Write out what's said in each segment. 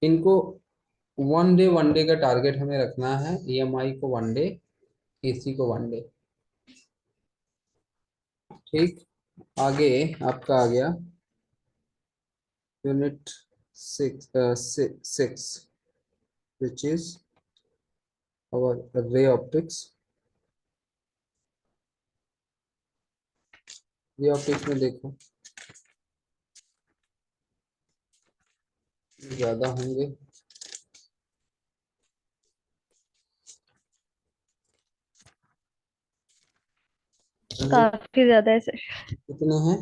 इनको one day का target हमें रखना है। ईएमआई को वन डे, एसी को वन डे। ठीक। आगे आपका आ गया unit six, six, which is our ray optics. Ray optics में देखो ज्यादा होंगे। रे काफी ज्यादा है सर। कितने हैं?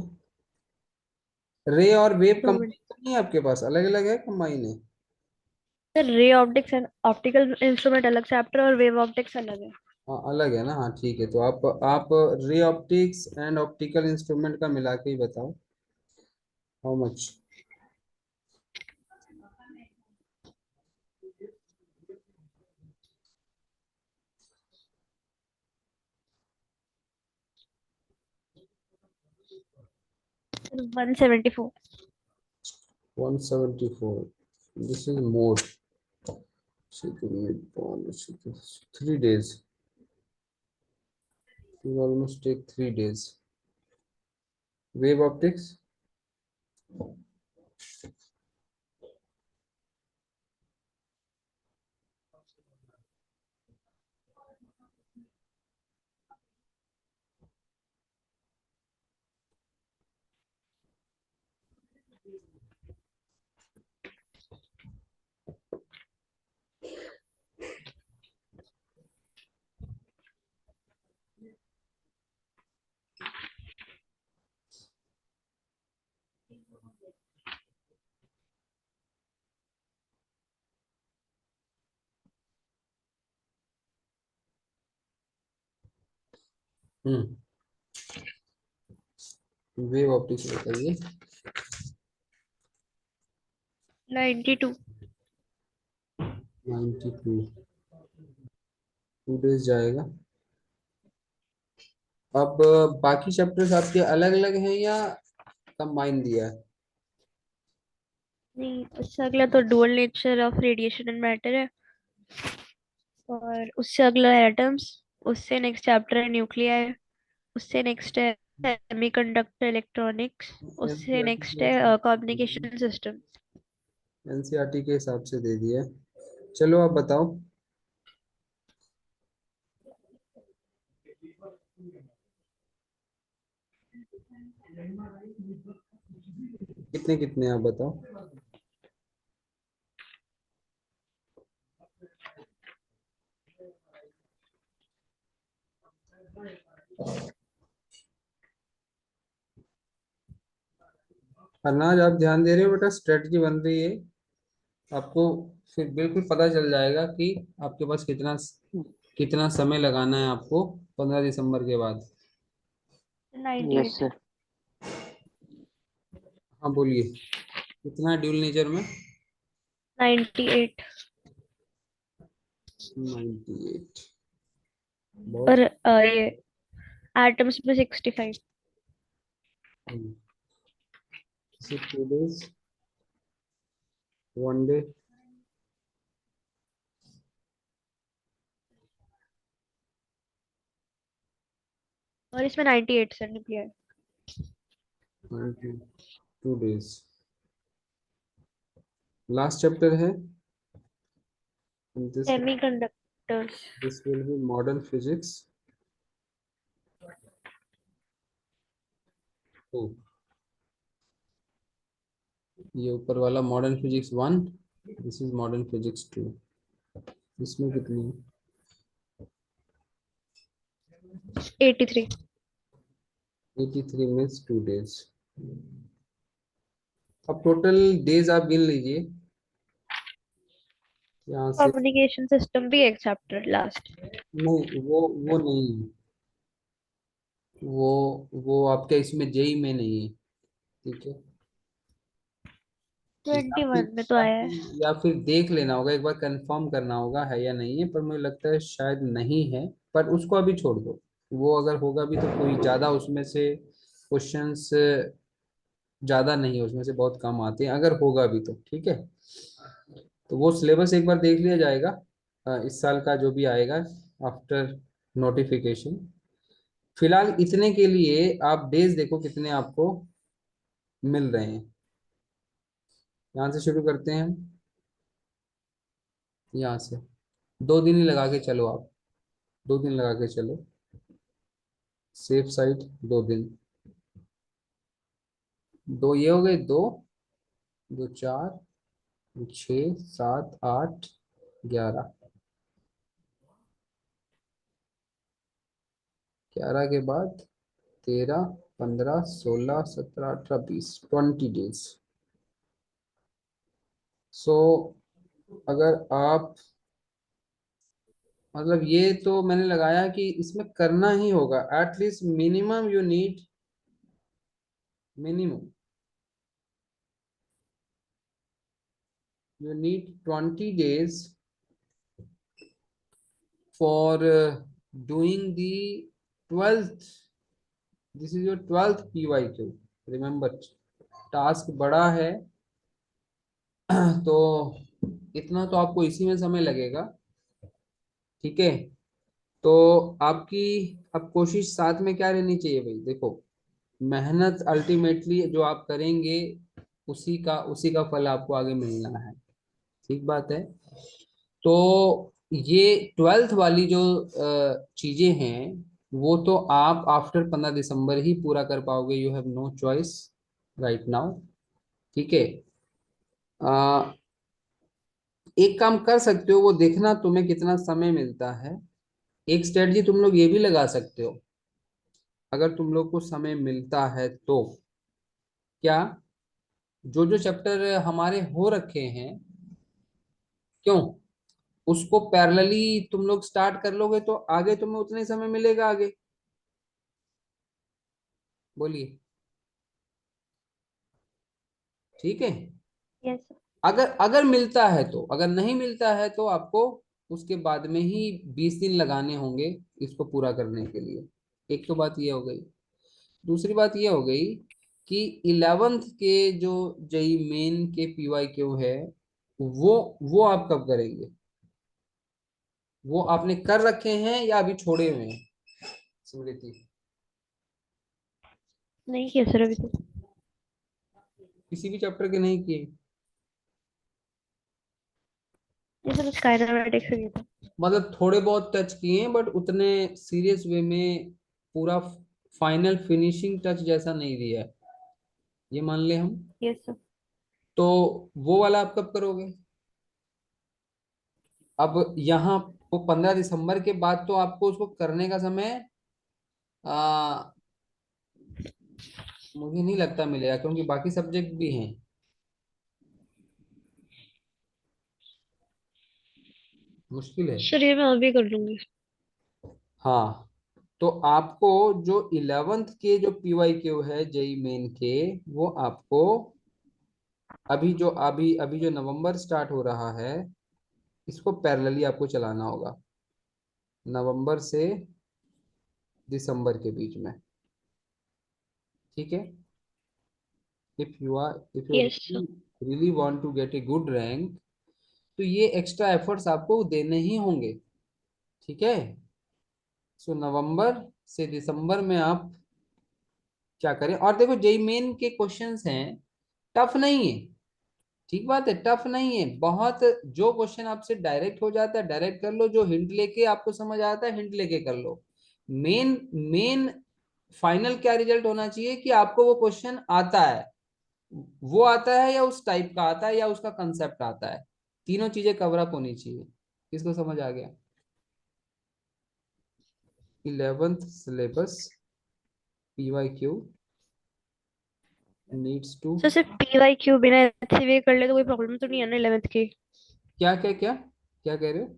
रे और वेव टू मिनट। कंबाइन नहीं है आपके पास, अलग अलग है कंबाइन है? Sir ray optics and optical instrument अलग चैप्टर और वेव ऑप्टिक्स अलग है। हाँ अलग है ना, हाँ ठीक है। तो आप ray optics and optical instrument का मिला के ही बताओ how much. 174। 174। This is more. 3 days, you almost take 3 days. Wave optics. Hmm. Wave optics बताइए। 92। 92। 2 days जाएगा। अब बाकी चैप्टर्स आपके अलग अलग हैं या कंबाइन दिया है? नहीं, उससे अगला तो dual nature of radiation and matter है। और उससे अगला है एटम्स। उससे नेक्स्ट चैप्टर है न्यूक्लियर। उससे नेक्स्ट है सेमीकंडक्टर इलेक्ट्रॉनिक्स। उससे एनसीईआरटी नेक्स्ट के है कम्युनिकेशन सिस्टम। एनसीईआरटी के हिसाब से दे दिया है। चलो आप बताओ कितने कितने, आप बताओ। अरनाज आप ध्यान दे रहे हो बेटा, स्ट्रेटजी बन रही है आपको। फिर बिल्कुल पता चल जाएगा कि आपके पास कितना कितना समय लगाना है आपको 15 दिसंबर के बाद। 98। Yes sir. हाँ बोलिए, कितना है ड्यूल नेचर में? 98। 98। और बहुत। ये एटम्स में 65। 2 days, वन डे। और इसमें 98 sir nuclear. 2 days। Last chapter है this. Semiconductors. This will be modern physics 2। ये ऊपर वाला modern physics 1, this is modern physics 2। इसमें कितनी है? 83। 83 मीन्स 2 days। अब टोटल डेज आप गिन लीजिए यहाँ से। कम्युनिकेशन सिस्टम भी एक चैप्टर लास्ट। नहीं वो नहीं है। वो आपके इसमें जेई में नहीं है। ठीक है। या 21 फिर में तो आया है। या फिर देख लेना होगा, एक बार कंफर्म करना होगा है या नहीं है, पर मुझे लगता है शायद नहीं है। पर उसको अभी छोड़ दो। वो अगर होगा भी तो कोई ज्यादा उसमें से क्वेश्चंस ज्यादा नहीं है उसमें से, बहुत कम आते हैं, अगर होगा भी तो ठीक है। तो वो सिलेबस एक बार देख लिया जाएगा इस साल का जो भी आएगा आफ्टर नोटिफिकेशन। फिलहाल इतने के लिए आप डेज देखो कितने आपको मिल रहे हैं। यहाँ से शुरू करते हैं हम, यहाँ से 2 दिन ही लगा के चलो आप, 2 दिन लगा के चलो, सेफ साइड 2 दिन। दो ये हो गए, दो दो चार, 6 7 8 11, 11 के बाद 13 15 16 17 18 20, 20 डेज। सो अगर आप, मतलब ये तो मैंने लगाया कि इसमें करना ही होगा, at least minimum you need, minimum you need 20 days for doing the 12th, this is your 12th PYQ, remember task बड़ा है तो इतना तो आपको इसी में समय लगेगा, ठीक है। तो आपकी अब कोशिश साथ में क्या रहनी चाहिए भाई, देखो मेहनत अल्टीमेटली जो आप करेंगे उसी का फल आपको आगे मिलना है, ठीक बात है। तो ये 12th वाली जो चीजें हैं वो तो आप आफ्टर 15 दिसंबर ही पूरा कर पाओगे, you have no choice right now, ठीक है। अ, एक काम कर सकते हो, वो देखना तुम्हें कितना समय मिलता है। एक स्ट्रेटजी तुम लोग ये भी लगा सकते हो, अगर तुम लोग को समय मिलता है तो, क्या जो जो चैप्टर हमारे हो रखे हैं, क्यों उसको पैरेलली तुम लोग स्टार्ट कर लोगे तो आगे तुम्हें उतना ही समय मिलेगा आगे, बोलिए, ठीक है। Yes sir. अगर अगर मिलता है तो, अगर नहीं मिलता है तो आपको उसके बाद में ही 20 दिन लगाने होंगे इसको पूरा करने के लिए। एक तो बात ये हो गई, दूसरी बात ये हो गई कि 11th के जो जेई मेन के PYQ है वो आप कब करेंगे, वो आपने कर रखे हैं या अभी छोड़े हुए हैं स्मृति? नहीं किया सर अभी तो। किसी भी चैप्टर के नहीं किए? ये सर बस काइनेमेटिक्स से किया था। मतलब थोड़े बहुत टच किए हैं बट उतने सीरियस वे में पूरा फाइनल फिनिशिंग टच जैसा नहीं दिया है, ये मान ले हम। Yes sir. तो वो वाला आप कब करोगे? अब यहाँ वो 15 दिसंबर के बाद तो आपको उसको करने का समय आ, मुझे नहीं लगता मिलेगा, क्योंकि बाकी सब्जेक्ट भी हैं, मुश्किल है। सर ये मैं अभी कर लूंगी। हाँ, तो आपको जो 11th के जो PYQ है जेई मेन के, वो आपको अभी जो नवंबर स्टार्ट हो रहा है इसको पैरेलली आपको चलाना होगा, नवंबर से दिसंबर के बीच में, ठीक है। If you yes sir. Really want to get a good rank तो ये एक्स्ट्रा एफर्ट्स आपको देने ही होंगे, ठीक है। सो नवंबर से दिसंबर में आप क्या करें, और देखो जेई मेन के क्वेश्चंस हैं, टफ नहीं है, ठीक बात है, टफ नहीं है बहुत। जो क्वेश्चन आपसे डायरेक्ट हो जाता है डायरेक्ट कर लो, जो हिंट लेके आपको समझ आता है हिंट लेके कर लो। मेन मेन फाइनल क्या रिजल्ट होना चाहिए कि आपको वो क्वेश्चन आता है, वो आता है या उस टाइप का आता है या उसका कंसेप्ट आता है, तीनों चीजें कवर अप होनी चाहिए। किसको समझ आ गया? 11th syllabus PYQ needs to, sir सिर्फ PYQ बिना HCV कर ले तो कोई प्रॉब्लम तो नहीं है ना 11th की? क्या क्या क्या क्या कह रहे हो?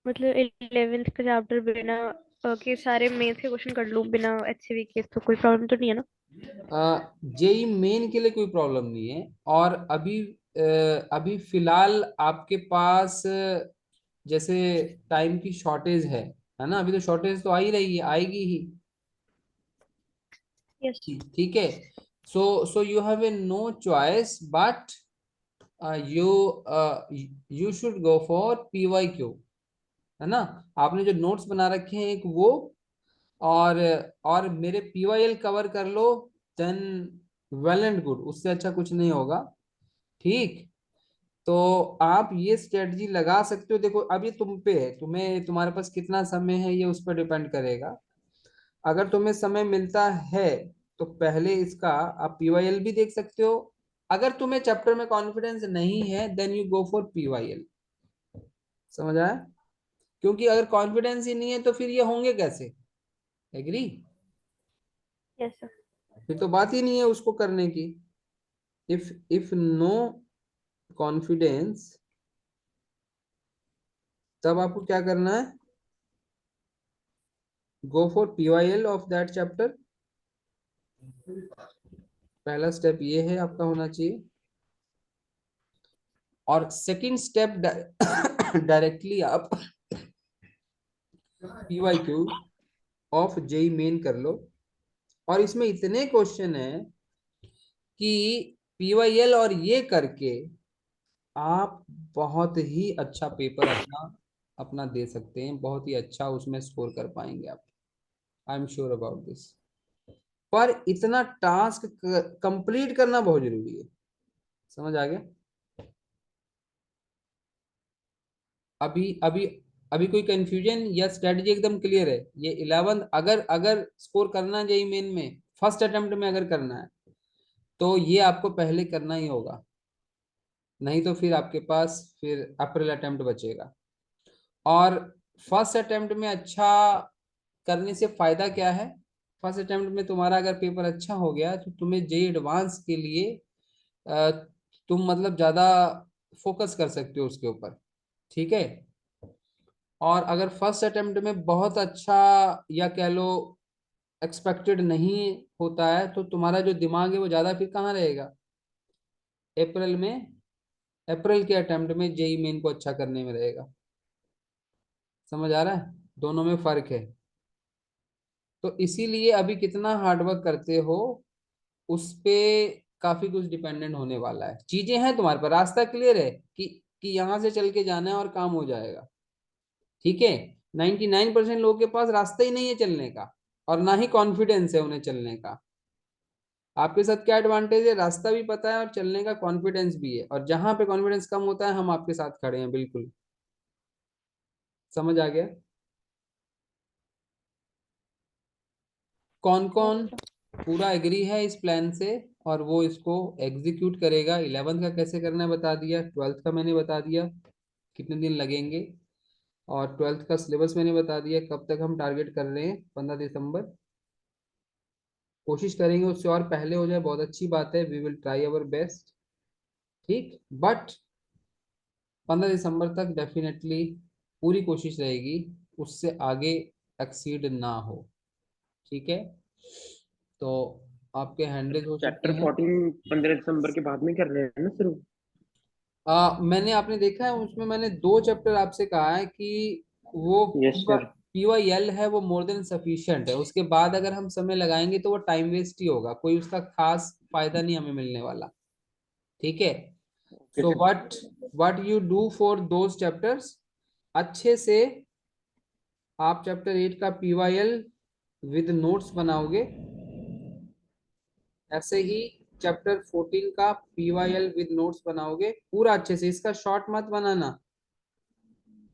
मतलब 11th का चैप्टर बिना के सारे मेंस के क्वेश्चन कर लूं बिना HCV के तो कोई प्रॉब्लम तो नहीं है ना? जेई मेन के लिए कोई प्रॉब्लम नहीं है, और अभी फिलहाल आपके पास जैसे टाइम की शॉर्टेज है ना, अभी तो शॉर्टेज तो आ ही रही है, आएगी ही, यस। ठीक है। So so you have a no choice but you should go for PYQ, है ना। आपने जो नोट्स बना रखे हैं एक वो, और मेरे PYL कवर कर लो, देन वेल एंड गुड, उससे अच्छा कुछ नहीं होगा। ठीक। तो आप ये स्ट्रेटजी लगा सकते हो। देखो अब ये तुम पे है, तुम्हें तुम्हारे पास कितना समय है ये उस पर डिपेंड करेगा। अगर तुम्हें समय मिलता है तो पहले इसका आप PYL भी देख सकते हो। अगर तुम्हें चैप्टर में कॉन्फिडेंस नहीं है then you go for PYL। समझ आया? क्योंकि अगर कॉन्फिडेंस ही नहीं है तो फिर ये होंगे कैसे? एग्री? Yes sir. फिर तो बात ही नहीं है उसको करने की। इफ नो कॉन्फिडेंस, तब आपको क्या करना है? गो for PYL of that chapter. पहला स्टेप ये है आपका होना चाहिए। और सेकंड स्टेप डायरेक्टली आप PYQ ऑफ जेई मेन कर लो। और इसमें इतने क्वेश्चन है कि PYL और ये करके आप बहुत ही अच्छा पेपर अपना अपना दे सकते हैं, बहुत ही अच्छा उसमें स्कोर कर पाएंगे आप। I am sure about this. पर इतना टास्क कंप्लीट करना बहुत जरूरी है। समझ आ गया? अभी अभी अभी कोई कंफ्यूजन या स्ट्रेटजी एकदम क्लियर है? ये 11 अगर अगर स्कोर करना जेई मेन में फर्स्ट अटेम्प्ट में अगर करना है तो ये आपको पहले करना ही होगा, नहीं तो फिर आपके पास फिर अप्रैल अटेम्प्ट बचेगा। और फर्स्ट अटेम्प्ट में अच्छा करने से फायदा क्या है? फर्स्ट अटेम्प्ट में तुम्हारा अगर पेपर अच्छा हो गया तो तुम्हें जेई एडवांस के लिए अ, तुम मतलब ज्यादा फोकस कर सकते हो उसके ऊपर। ठीक है। और अगर फर्स्ट अटेम्प्ट में बहुत अच्छा, या कह लो एक्सपेक्टेड नहीं होता है, तो तुम्हारा जो दिमाग है वो ज्यादा फिर कहाँ रहेगा? अप्रैल में, अप्रैल के अटेम्प्ट में जेई मेन को अच्छा करने में रहेगा। समझ आ रहा है? दोनों में फर्क है। तो इसीलिए अभी कितना हार्डवर्क करते हो उस पे काफी कुछ डिपेंडेंट होने वाला है। चीजें हैं तुम्हारे पर, रास्ता क्लियर है कि यहाँ से चल के जाना है और काम हो जाएगा। ठीक है। 99% लोगों के पास रास्ता ही नहीं है चलने का, और ना ही कॉन्फिडेंस है उन्हें चलने का। आपके साथ क्या एडवांटेज है? रास्ता भी पता है और चलने का कॉन्फिडेंस भी है, और जहां पे कॉन्फिडेंस कम होता है हम आपके साथ खड़े हैं बिल्कुल। समझ आ गया? कौन यस कौन सर। पूरा एग्री है इस प्लान से और वो इसको एग्जीक्यूट करेगा? 11th का कैसे करना है बता दिया, 12th का मैंने बता दिया कितने दिन लगेंगे, और 12th का सिलेबस मैंने बता दिया कब तक हम टारगेट कर रहे हैं, 15 दिसंबर। कोशिश करेंगे उससे और पहले हो जाए, बहुत अच्छी बात है, we will try our best. ठीक। बट 15 दिसंबर तक डेफिनेटली पूरी कोशिश रहेगी उससे आगे एक्सीड ना हो। ठीक है। तो आपके हैंडल हो चुके चैप्टर हैं। 14 15 दिसंबर के बाद में कर रहे हैं ना शुरू? मैंने आपने देखा है उसमें मैंने 2 चैप्टर आपसे कहा है कि वो यस सर। PYL है वो मोर देन सफिशिएंट है, उसके बाद अगर हम समय लगाएंगे तो वो टाइम वेस्ट ही होगा, कोई उसका खास फायदा नहीं हमें मिलने वाला। ठीक है। Okay so sir. What you do for those chapters, अच्छे से आप चैप्टर 8 का PYL विद नोट्स बनाओगे, ऐसे ही चैप्टर 14 का PYL विद नोट्स बनाओगे पूरा अच्छे से। इसका शॉर्ट मत बनाना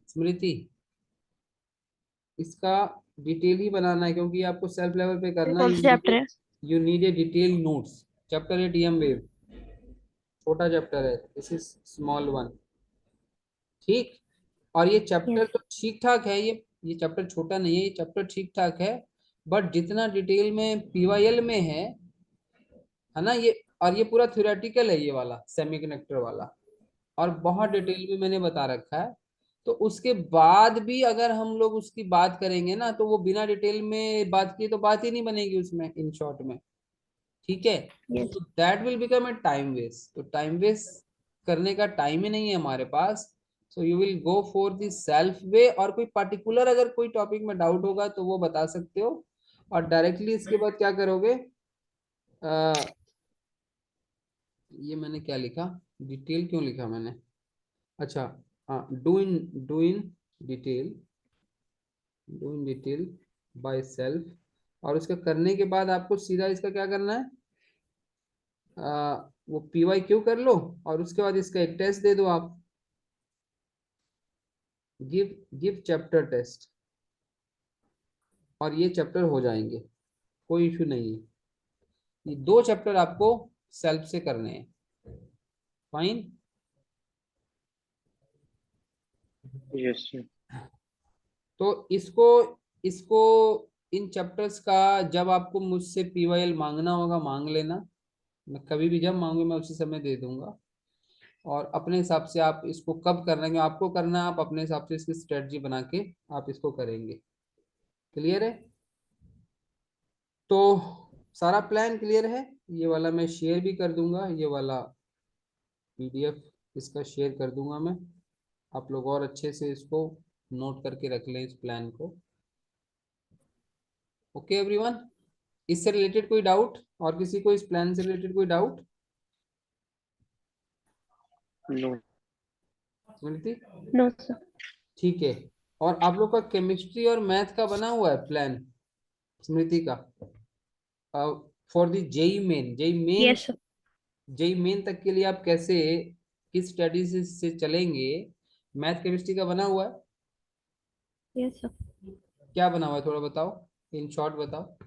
स्मृति, इसका डिटेल ही बनाना है, क्योंकि आपको सेल्फ लेवल पे ये करना है। कौन सा चैप्टर है? You need a detail notes. Chapter 8 EM wave, छोटा चैप्टर है, दिस इज स्मॉल वन। ठीक। और ये चैप्टर यस। तो ठीक ठाक है, ये चैप्टर छोटा नहीं है, ये चैप्टर ठीक ठाक है। बट जितना डिटेल में PYL में है ना ये, और ये पूरा थ्योरेटिकल है ये वाला सेमीकंडक्टर वाला, और बहुत डिटेल में मैंने बता रखा है। तो उसके बाद भी अगर हम लोग उसकी बात करेंगे ना तो वो बिना डिटेल में बात किए तो बात ही नहीं बनेगी उसमें, इन शॉर्ट में। ठीक है। यस। तो that will become a time waste, तो टाइम वेस्ट करने का टाइम ही नहीं है हमारे पास। So you will go for the self way, और कोई पर्टिकुलर अगर कोई टॉपिक में डाउट होगा तो वो बता सकते हो। और डायरेक्टली इसके बाद क्या करोगे? ये मैंने क्या लिखा, डिटेल क्यों लिखा मैंने? अच्छा, हाँ, do in detail, do in detail by self. और उसका करने के बाद आपको सीधा इसका क्या करना है, वो PYQ कर लो, और उसके बाद इसका एक टेस्ट दे दो आप, गिव गिव चैप्टर टेस्ट, और ये चैप्टर हो जाएंगे, कोई इशू नहीं है। ये 2 चैप्टर आपको सेल्फ से करने हैं। फाइन। Yes sir. तो इसको इसको इन चैप्टर्स का जब आपको मुझसे PYL मांगना होगा मांग लेना, मैं कभी भी जब मांगू मैं उसी समय दे दूंगा। और अपने हिसाब से आप इसको कब करना है, आपको करना है, आप अपने हिसाब से इसकी स्ट्रेटजी बना के आप इसको करेंगे। क्लियर है? तो सारा प्लान क्लियर है। ये वाला मैं शेयर भी कर दूंगा, ये वाला PDF इसका शेयर कर दूंगा मैं। आप लोग और अच्छे से इसको नोट करके रख लें इस प्लान को। ओके एवरीवन, इससे रिलेटेड कोई डाउट, और किसी को इस प्लान से रिलेटेड कोई doubt? No. Smriti? No sir. ठीक है। और आप लोग का केमिस्ट्री और मैथ का बना हुआ है प्लान, स्मृति का, for the JEE Main, yes sir. JEE Main तक के लिए आप कैसे, किस स्टडी से चलेंगे, मैथ केमिस्ट्री का बना हुआ है? Yes sir. क्या बना हुआ है थोड़ा बताओ, इन शॉर्ट बताओ।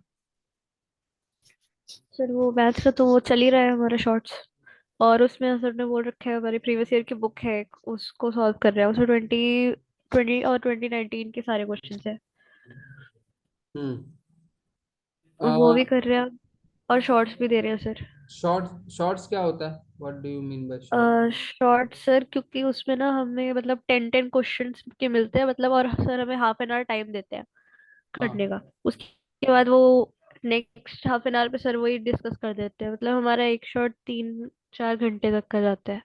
सर वो मैथ्स का तो वो चल ही रहा है हमारा शॉर्ट्स, और उसमें सर ने बोल रखा है हमारी प्रीवियस ईयर की बुक है एक, उसको सॉल्व कर रहे हैं। उसमें 2020 और 2019 के सारे क्वेश्चंस है, हम्म। वो भी कर रहे हैं और शॉर्ट्स भी दे रहे हैं सर। शॉर्ट्स क्या होता है, what do you mean by short? Short sir क्योंकि उसमें ना हमें मतलब 10 क्वेश्चंस के मिलते हैं मतलब, और सर हमें हाफ एन आवर टाइम देते हैं करने हाँ। का। उसके बाद वो नेक्स्ट हाफ एन आवर पे सर वही डिस्कस कर देते हैं, मतलब हमारा एक शॉट 3-4 घंटे तक का जाता है,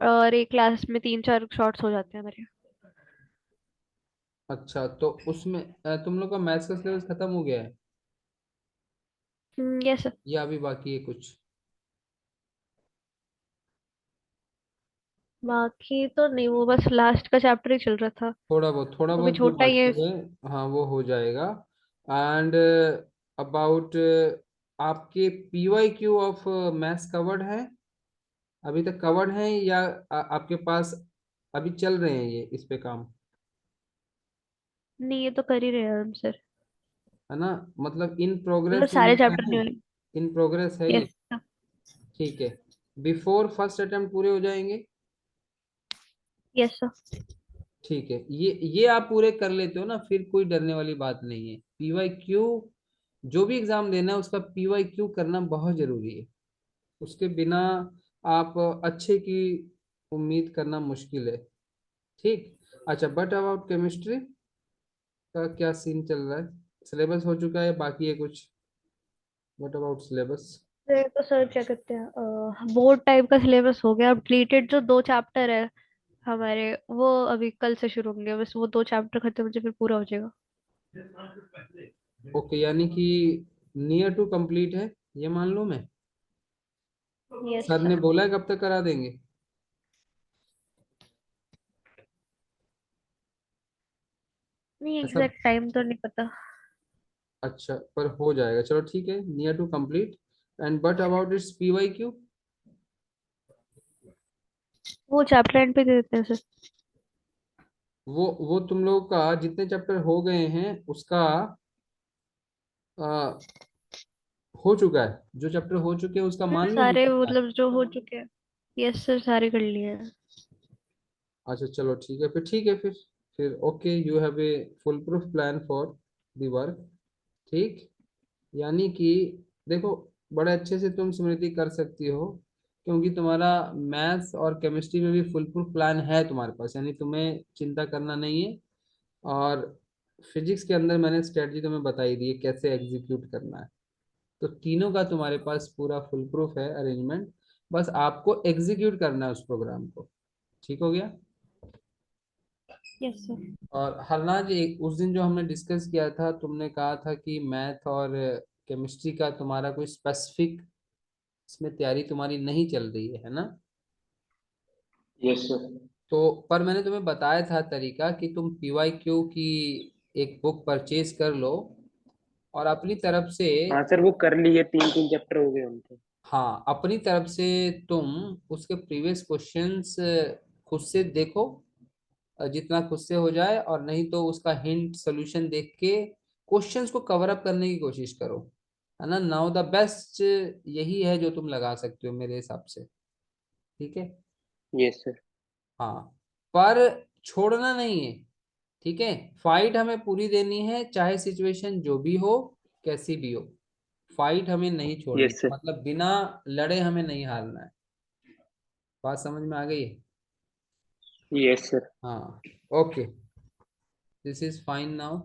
और एक क्लास में 3-4 शॉट्स हो जाते हैं हमारे। अच्छा, तो उसमें तुम लोग का मैथ्स का सिलेबस खत्म हो गया है यस सर। या अभी बाकी है कुछ? बाकी तो नहीं, वो बस लास्ट का चैप्टर ही चल रहा था, थोड़ा वो भी बहुत जो छोटा ही है। बाकी है, हाँ वो हो जाएगा। एंड अबाउट आपके PYQ ऑफ मैथ्स कवर्ड है, अभी तक कवर्ड है, या आपके पास अभी चल रहे हैं ये इस पे काम? नहीं, ये तो कर ही रहे हैं हम सर, है ना, मतलब इन मतलब प्रोग्रेस तुम सारे लोग का चैप्टर है, नहीं हुए। इन प्रोग्रेस है ये? यस। ठीक है, बिफोर फर्स्ट अटेम्प्ट पूरे हो जाएंगे। Yes sir. ठीक है, ये आप पूरे कर लेते हो ना, फिर कोई डरने वाली बात नहीं है। PYQ जो भी एग्जाम देना है उसका PYQ करना बहुत जरूरी है, उसके बिना आप अच्छे की उम्मीद करना मुश्किल है। ठीक। अच्छा, बट अबाउट केमिस्ट्री का क्या सीन चल रहा है, सिलेबस हो चुका है या बाकी है कुछ? But about syllabus. ये तो सर क्या कहते हैं, बोर्ड टाइप का सिलेबस हो गया। अब ट्रीटेड जो 2 चैप्टर है हमारे, वो अभी कल से शुरू होंगे, बस वो 2 चैप्टर खत्म हो जाए फिर पूरा हो जाएगा। ओके, यानी कि नियर टू कंप्लीट है, ये मान लूं मैं? यस सर ने सर। बोला है कब तक करा देंगे? नहीं, ऐसा? एग्जैक्ट टाइम तो नहीं पता। अच्छा, पर हो जाएगा, चलो ठीक है, near to complete. And but about it's PYQ, वो चैप्टर एंड पे दे देते हैं सर। वो तुम लोग का जितने चैप्टर हो गए हैं उसका आ, हो चुका है, जो चैप्टर हो चुके हैं उसका मान लूं सारे दूसरा? मतलब जो हो चुके हैं। यस सर, सारे कर लिए हैं। अच्छा चलो ठीक है, फिर ठीक है, फिर okay, you have a full proof plan for the work. ठीक। यानी कि देखो, बड़े अच्छे से तुम स्मृति कर सकती हो, क्योंकि तुम्हारा मैथ्स और केमिस्ट्री में भी फुल प्रूफ प्लान है तुम्हारे पास, यानी तुम्हें चिंता करना नहीं है। और फिजिक्स के अंदर मैंने स्ट्रेटजी तुम्हें बताई दी है कैसे एग्जीक्यूट करना है। तो तीनों का तुम्हारे पास पूरा फुल प्रूफ है अरेंजमेंट, बस आपको एग्जीक्यूट करना है उस प्रोग्राम को। ठीक हो गया? Yes sir. और हरनाज, एक उस दिन जो हमने डिस्कस किया था, तुमने कहा था कि मैथ और केमिस्ट्री का तुम्हारा कोई स्पेसिफिक इसमें तैयारी तुम्हारी नहीं चल रही है ना? Yes sir. तो पर मैंने तुम्हें बताया था तरीका कि तुम पीवाईक्यू की एक बुक परचेज कर लो और अपनी तरफ से, हाँ सर, वो कर लिए, 3 3 चैप्टर हो गए उनके। हाँ अपनी तरफ से तुम उसके प्रीवियस क्वेश्चंस खुद से देखो, जितना खुद से हो जाए, और नहीं तो उसका हिंट सोल्यूशन देख के क्वेश्चंस को कवर अप करने की कोशिश करो, है ना? नाउ द बेस्ट यही है जो तुम लगा सकते हो मेरे हिसाब से। ठीक है? Yes sir. हाँ, पर छोड़ना नहीं है। ठीक है? फाइट हमें पूरी देनी है, चाहे सिचुएशन जो भी हो, कैसी भी हो। फाइट हमें नहीं छोड़नी, यस सर। मतलब बिना लड़े हमें नहीं हारना है। बात समझ में आ गई है? Yes sir. हाँ, okay, this is fine now.